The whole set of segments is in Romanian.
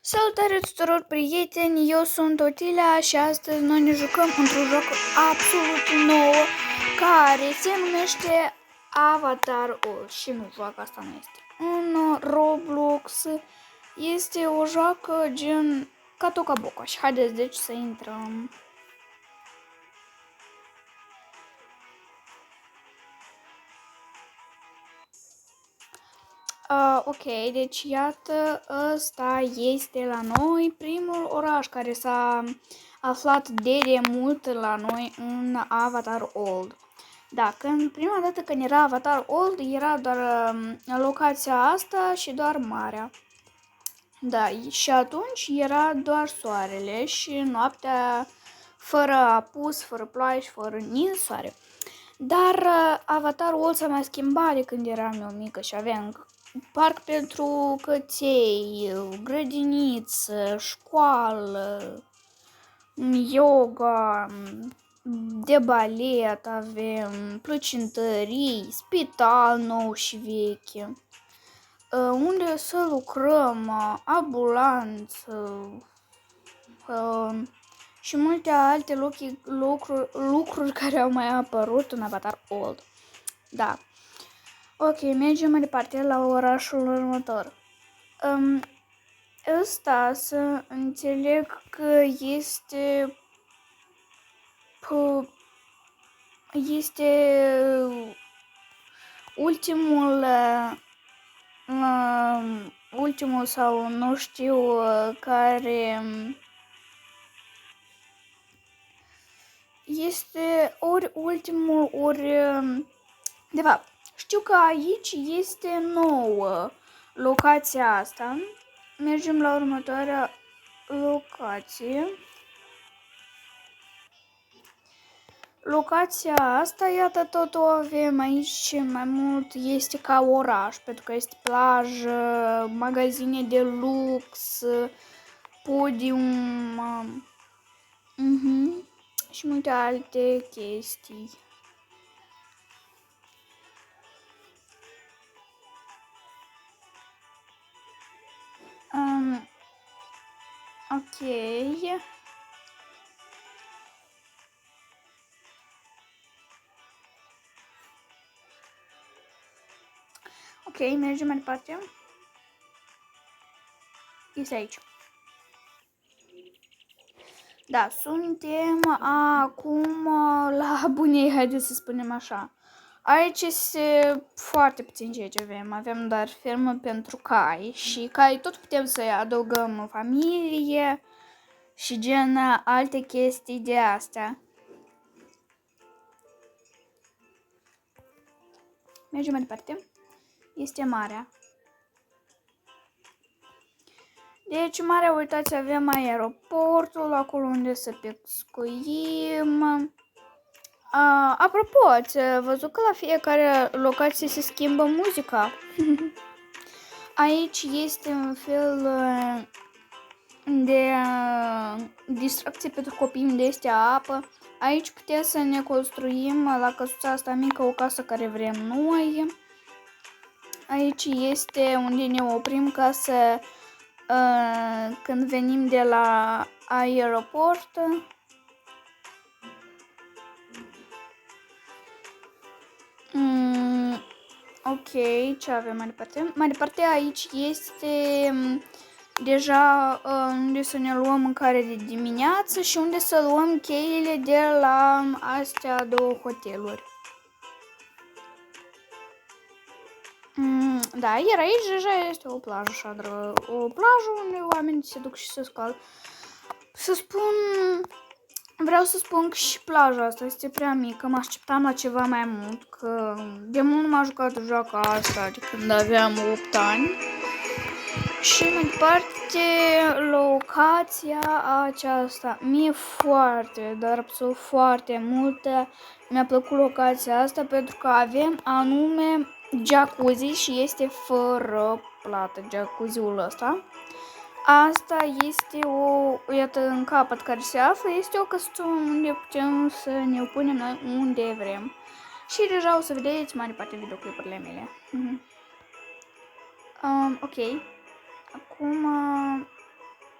Salutare tuturor prieteni, eu sunt Otilia și astăzi noi ne jucăm într-un joc absolut nou care se numește Avatar și nu, joaca asta nu este. În Roblox este o joacă gen ca Toca Boca și haideți deci să intrăm. Ok, deci iată, ăsta este la noi primul oraș care s-a aflat de mult la noi în Avatar Old. Da, prima dată când era Avatar Old era doar locația asta și doar marea. Da, și atunci era doar soarele și noaptea fără apus, fără ploaie și fără ninsoare. Dar Avatar Old s-a mai schimbat de când eram eu mică și aveam parc pentru căței, grădiniță, școală, yoga, de balet avem, plăcintării, spital nou și veche, unde să lucrăm, ambulanță și multe alte lucruri care au mai apărut în Avatar Old. Da. Ok, mergem mai departe la orașul următor. Ăsta să înțeleg că este ultimul sau nu știu care este ori ultimul ori de fapt. Știu că aici este nouă locația asta. Mergem la următoarea locație. Locația asta, iată, tot o avem aici, mai mult este ca oraș, pentru că este plajă, magazine de lux, podium și multe alte chestii. Ok. Ok, mergem mai departe. Este aici. Da, suntem acum la bunei, haideți să spunem așa. Aici este foarte puțin ceea ce avem. Avem doar fermă pentru cai și cai tot putem să-i adăugăm în familie și gen alte chestii de astea. Mergem mai departe. Este marea. Deci, marea, uitați, avem aeroportul, acolo unde să pescuim. Apropo, ați văzut că la fiecare locație se schimbă muzica? Aici este un fel de distracție pentru copii unde este apă. Aici putem să ne construim la căsuța asta mică o casă care vrem noi. Aici este unde ne oprim ca să când venim de la aeroport. Ok, ce avem mai departe? Mai departe aici este deja unde să ne luăm mâncare de dimineață și unde să luăm cheile de la astea două hoteluri. Da, iar aici deja este o plajă așa, o plajă unde oamenii se duc și se scală. Vreau să spun că și plaja asta este prea mică, mă așteptam la ceva mai mult, că de mult nu m-a jucat joaca asta de când aveam 8 ani. Și mai departe, locația aceasta mie foarte, dar absolut foarte multă mi-a plăcut locația asta pentru că avem anume jacuzzi și este fără plată jacuzziul ăsta. Asta este iată în capăt care se află, este o căsuță unde putem să ne punem noi unde vrem. Și deja o să vedeți mai departe videoclipurile mele. Ok. acum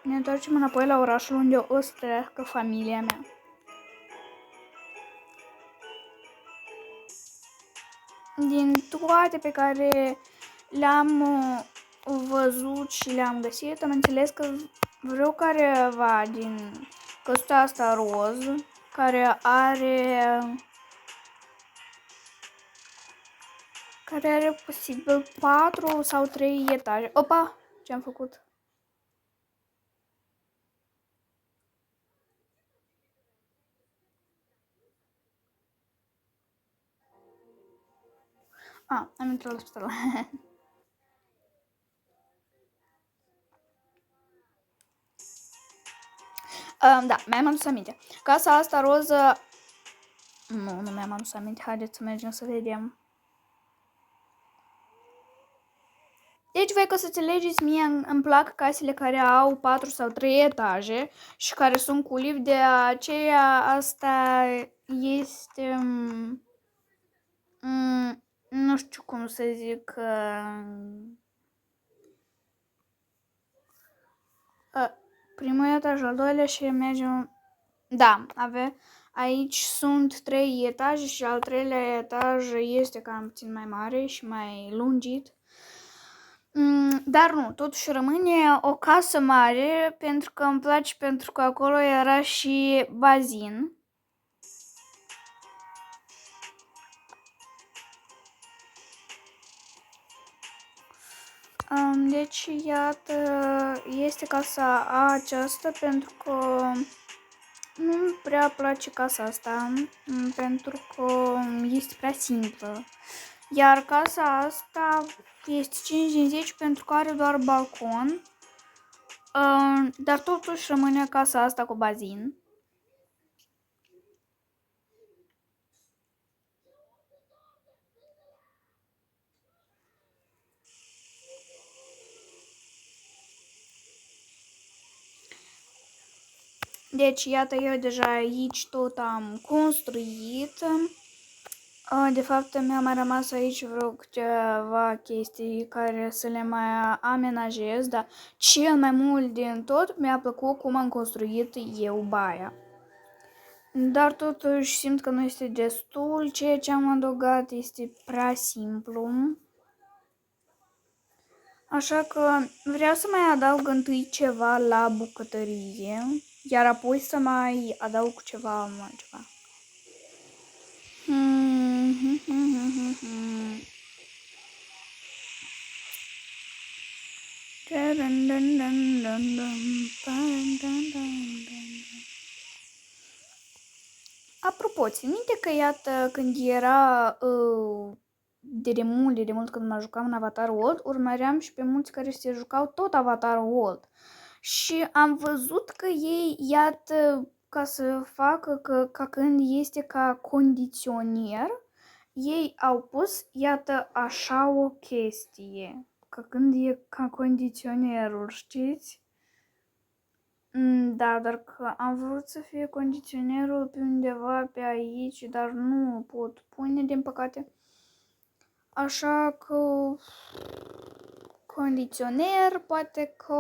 ne întoarcem înapoi la orașul unde o să trăiască familia mea. Din toate pe care le-am văzut și le-am găsit, am înțeles că vreau careva din căsuța asta roz, care are posibil 4 sau 3 etaje. Opa! Ce-am făcut? Am intrat la spital. Da, mi-am adus aminte. Casa asta roză... Nu mi-am adus aminte. Haideți să mergem să vedem. Deci, voi ca să înțelegeți, mie îmi plac casele care au 4 sau 3 etaje și care sunt cu lift, de aceea asta este... nu știu cum să zic... primul etaj, al doilea și mergem... Da, aici sunt 3 etaje și al 3-lea etaj este cam puțin mai mare și mai lungit. Dar nu, totuși rămâne o casă mare pentru că îmi place, pentru că acolo era și bazin. Deci, iată, este casa aceasta pentru că nu-mi prea place casa asta, pentru că este prea simplă. Iar casa asta este 5 din 10 pentru că are doar balcon, dar totuși rămâne casa asta cu bazin. Deci, iată, eu deja aici tot am construit. De fapt, mi-a mai rămas aici vreo câteva chestii care să le mai amenajez, dar cel mai mult din tot mi-a plăcut cum am construit eu baia. Dar totuși simt că nu este destul, ceea ce am adăugat este prea simplu. Așa că vreau să mai adaug întâi ceva la bucătărie, iar apoi să mai adaug ceva altceva. Apropo, țin minte că, iată, când era de mult când mă jucam în Avatar World, urmăream și pe mulți care se jucau tot Avatar World. Și am văzut că ei, iată, ca să facă ca când este ca condiționer, ei au pus, iată, așa o chestie. Ca când e ca condiționerul, știți? Da, dar că am vrut să fie condiționerul pe undeva pe aici, dar nu pot pune, din păcate. Așa că condiționer, poate că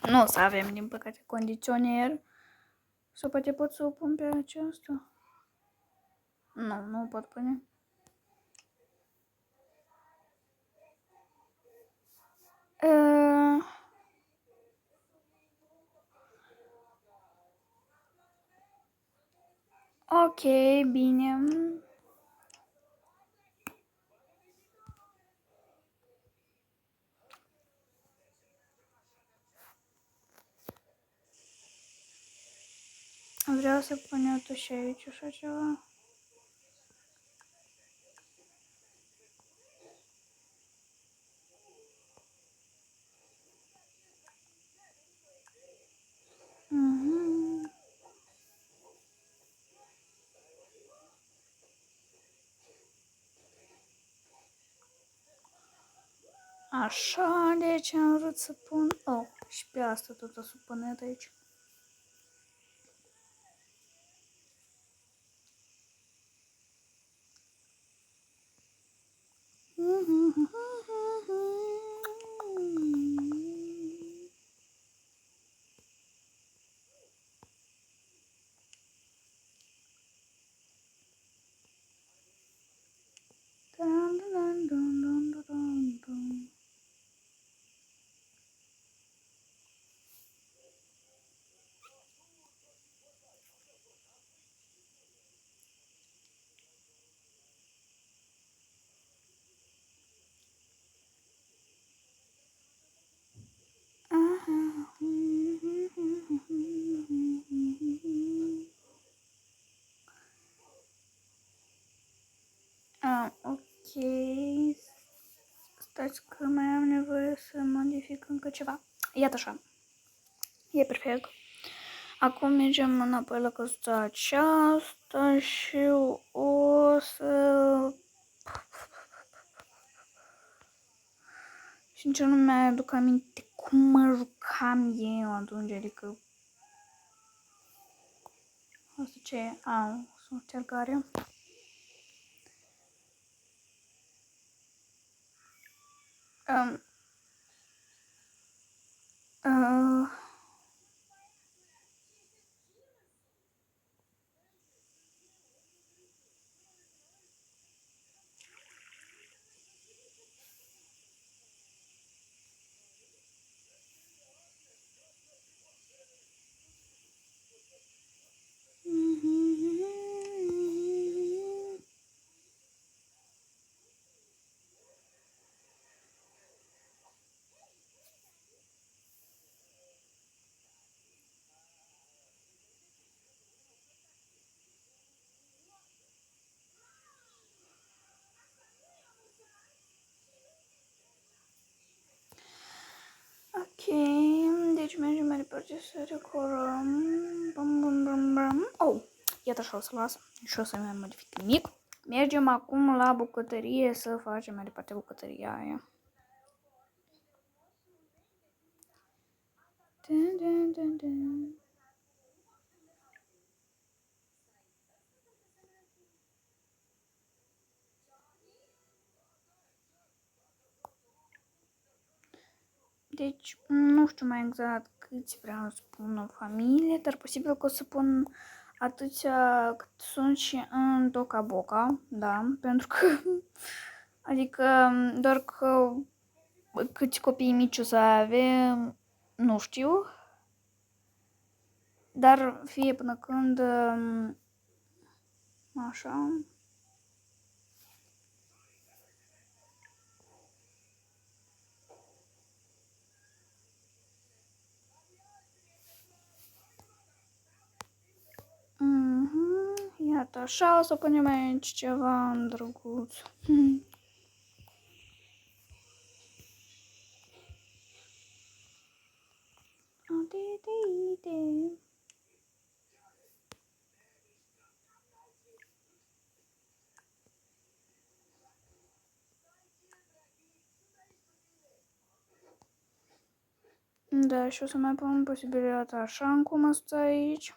nu o să avem, din păcate, condiționer. Sau poate pot să o pun pe aceasta? Nu pot pune. Ok, bine. Vreau să pun eu tot și aici așa ceva. Așa, deci am vrut să pun... Oh, și pe asta tot o să pun aici. Stați că mai am nevoie să modific încă ceva. Iată așa. E perfect. Acum mergem înapoi la căsuța aceasta și o să... Sincer, nu mi-ai aduc aminte cum mă jucam eu atunci, adică... Asta ce e? Sunt cel care... Ok, deci mergem mai departe să decorăm. Oh, iată așa o să las și o să mai modific nimic. Mergem acum la bucătărie să facem mai departe bucătăria aia. Dun, dun, dun, dun. Deci, nu știu mai exact câți vreau să pun în familie, dar posibil că o să pun atâția cât sunt și în Toca Boca, da, pentru că, adică, doar că câți copii mici o să avem, nu știu, dar fie până când, așa... Iată așa, o să punem aici ceva drăguț. Da, și o să mai pun posibilitatea așa cum asta aici.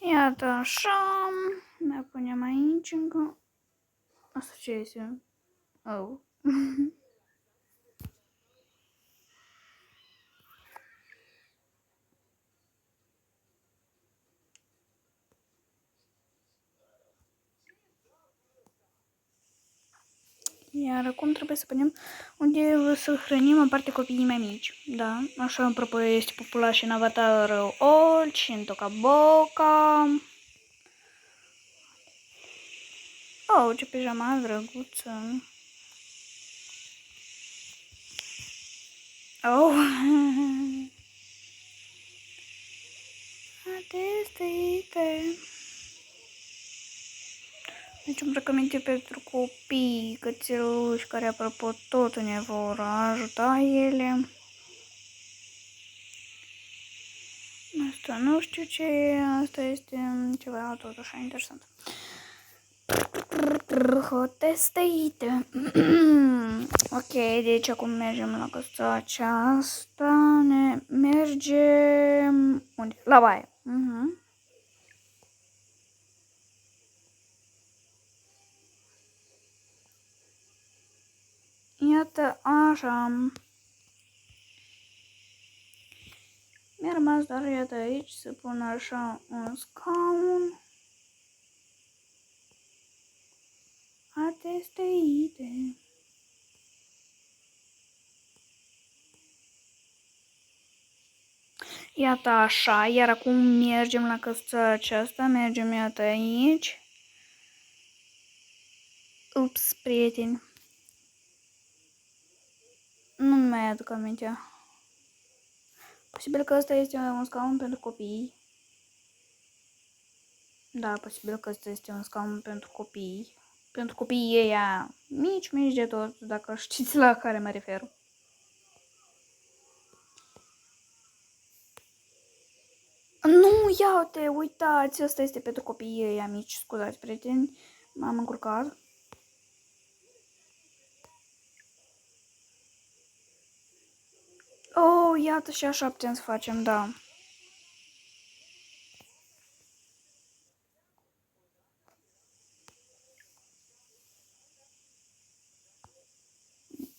Iată așa, mai punem aici încă. Asta ce este? Oh. Iar acum trebuie să punem unde să hrănim în parte copiii mai mici. Da, așa apropo este popular și în Avatar Old și în Toca Boca. Oh, ce pijama drăguță. Oh. Atestite. Deci îmbrăcăminte pentru copii, cățeluși, care apropo tot ne vor ajuta ele. Asta nu știu ce e, asta este ceva tot așa interesant. Hotestite. Ok, deci acum mergem la căsuța aceasta. Ne mergem... Unde? La baie. Iată așa. Mi-a rămas doar iată aici să pun așa un scaun. Atesteite. Iată așa, iar acum mergem la căsuța aceasta, mergem iată aici. Ups, prieteni. Nu mai aduc aminte. Posibil că ăsta este un scaun pentru copii. Da, posibil că ăsta este un scaun pentru copii. Pentru copiii ăia mici, mici de tot, dacă știți la care mă refer. Nu, ia uite, uitați, ăsta este pentru copiii ăia mici, scuzați, prieteni, m-am încurcat. Oh, iată și așa putem să facem, da.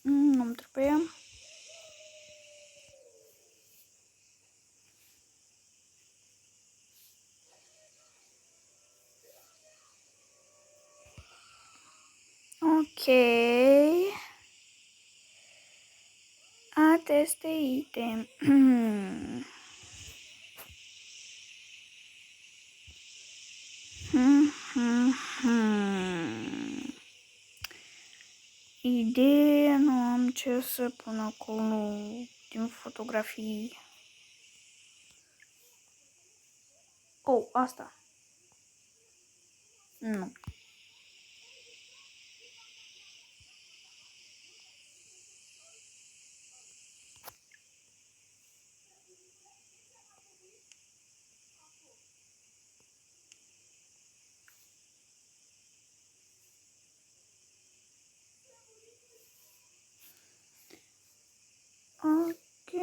Nu-mi trebuie. Ok. Ateste item. Idee, nu am ce să pun acolo din fotografii. Oh, asta. Nu. Ok.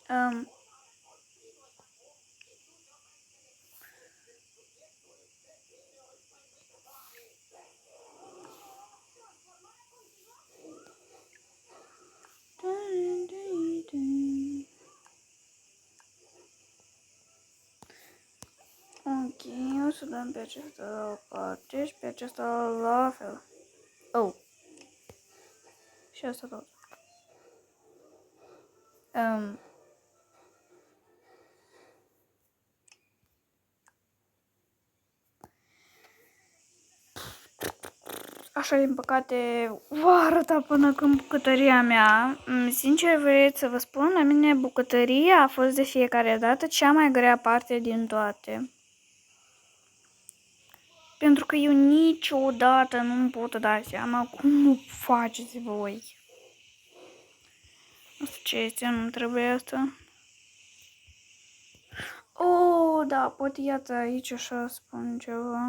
Um, ok, o să dăm pe acesta la o parte și pe acesta la fel. Oh. Și asta tot. Așa, din păcate, va arăta până când bucătăria mea. Sincer, vreți să vă spun, la mine bucătăria a fost de fiecare dată cea mai grea parte din toate. Pentru că eu niciodată nu pot da seama cum faceți voi. Nu știu ce este, nu trebuie asta. Oh, da, pot iată aici așa spun ceva.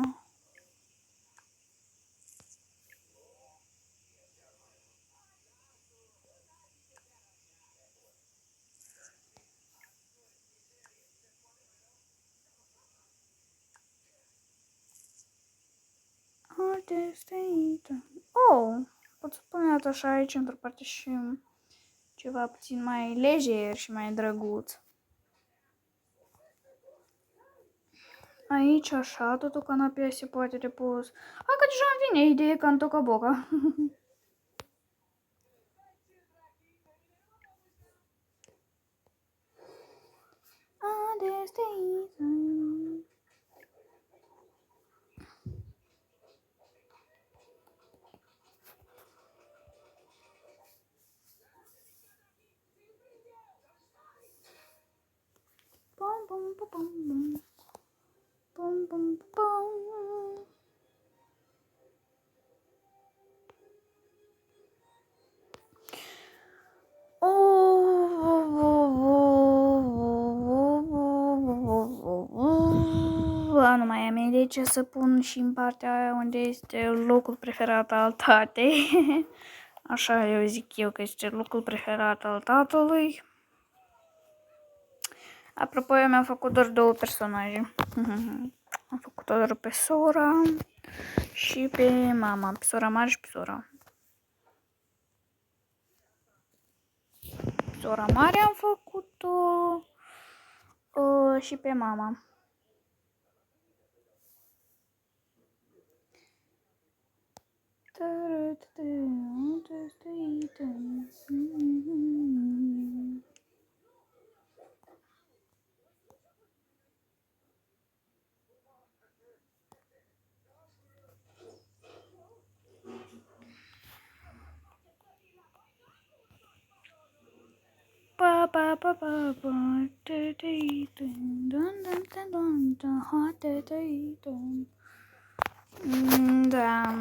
Oh, pot să pun iată așa aici într-o parte și ceva puțin mai lejer și mai drăguț. Aici așa, totul canapea se poate de pus. Hai că deja îmi vine idee ca în toca-boca. Pom, pom, pom, pom. Pom, pom, pom. Nu mai am idee ce să pun și în partea aia unde este locul preferat al tatei. Așa eu zic eu că este locul preferat al tatălui. Apropo, eu mi-am făcut doar 2 personaje. Am făcut doar pe sora și pe mama. Pe sora mare și pe sora. Pe sora mare am făcut-o și pe mama. Pa pa pa pa pa da.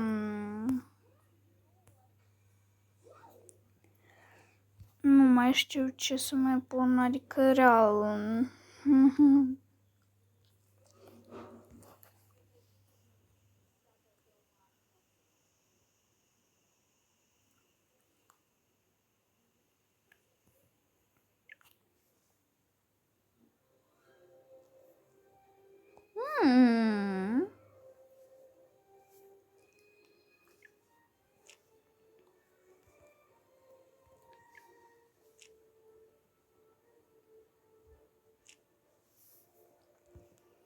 Nu mai știu ce să mai pun, adică real.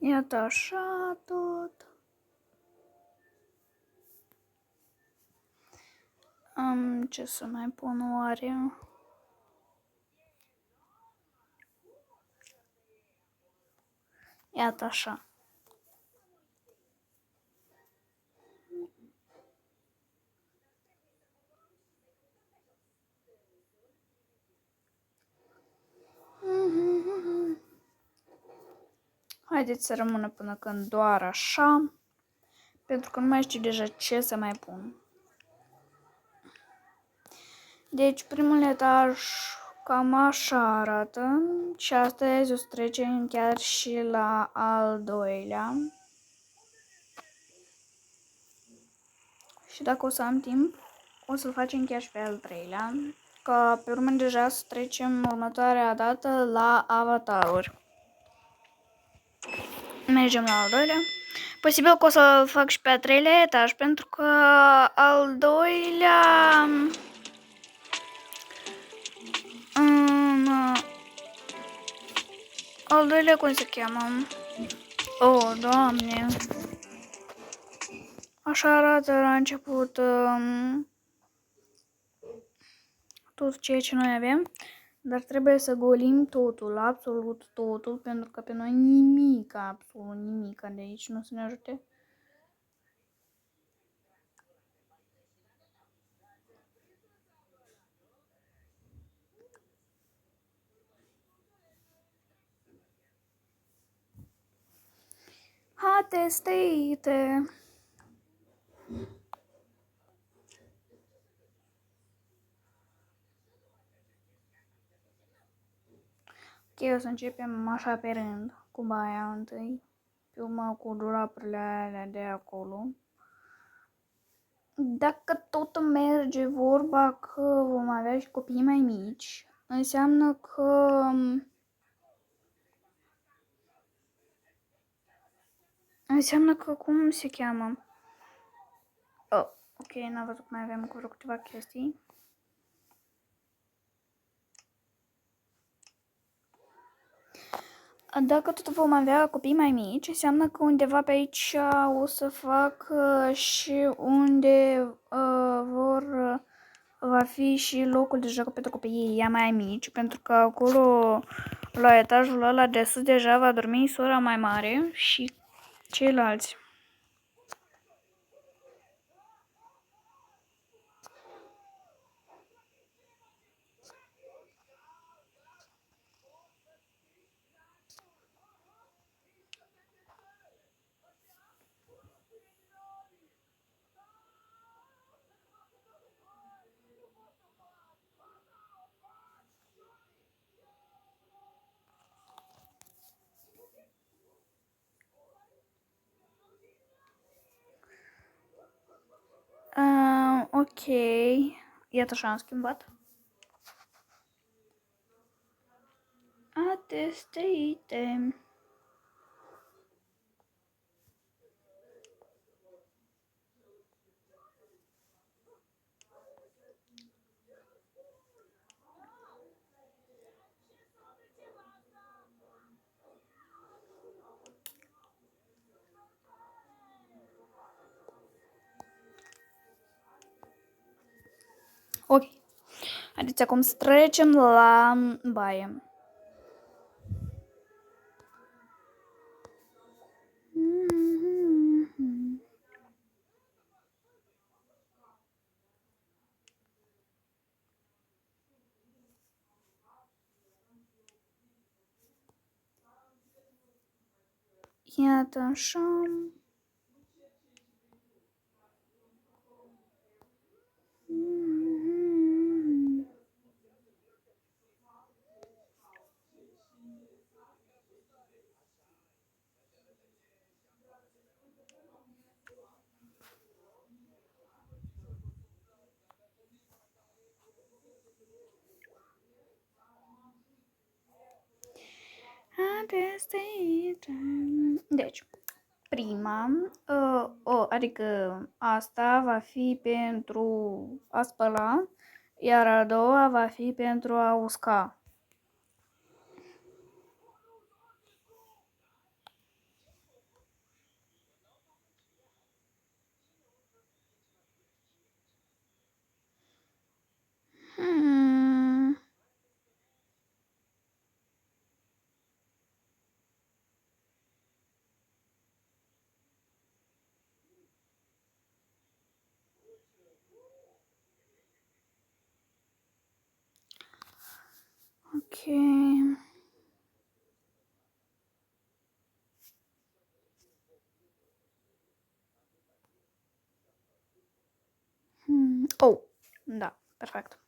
Iată așa tot. Ce să mai pun oare? Iată așa. Haideți să rămână până când doar așa, pentru că nu mai știu deja ce să mai pun. Deci primul etaj cam așa arată și astăzi o să trecem chiar și la al doilea. Și dacă o să am timp, o să-l facem chiar și pe al treilea, că pe urmă deja să trecem următoarea dată la avataruri. Mergem la al doilea. Posibil că o să fac și pe al treilea etaj, pentru că al doilea... Al doilea cum se cheamă? Oh, Doamne! Așa arată la început tot ceea ce noi avem, dar trebuie să golim totul, absolut totul, pentru că pe noi nimic, absolut nimic de aici nu se ne ajute. Stăite! Ok, o să începem așa pe rând, cu baia întâi, pe urmă cu dulapurile alea de acolo. Dacă tot merge vorba că vom avea și copii mai mici, înseamnă că... cum se cheamă? Oh, ok, n-am văzut că mai avem acolo câteva chestii. Dacă tot vom avea copii mai mici, înseamnă că undeva pe aici o să fac și unde va fi și locul de joc pentru copiii mai mici, pentru că acolo, la etajul ăla de sus, deja va dormi sora mai mare și ceilalți. Ok, iată așa am schimbat. este item. Ok. Haideți acum să trecem la baie. Iată așa. Deci, prima, adică asta va fi pentru a spăla, iar a doua va fi pentru a usca. Ok. Oh, da, perfect.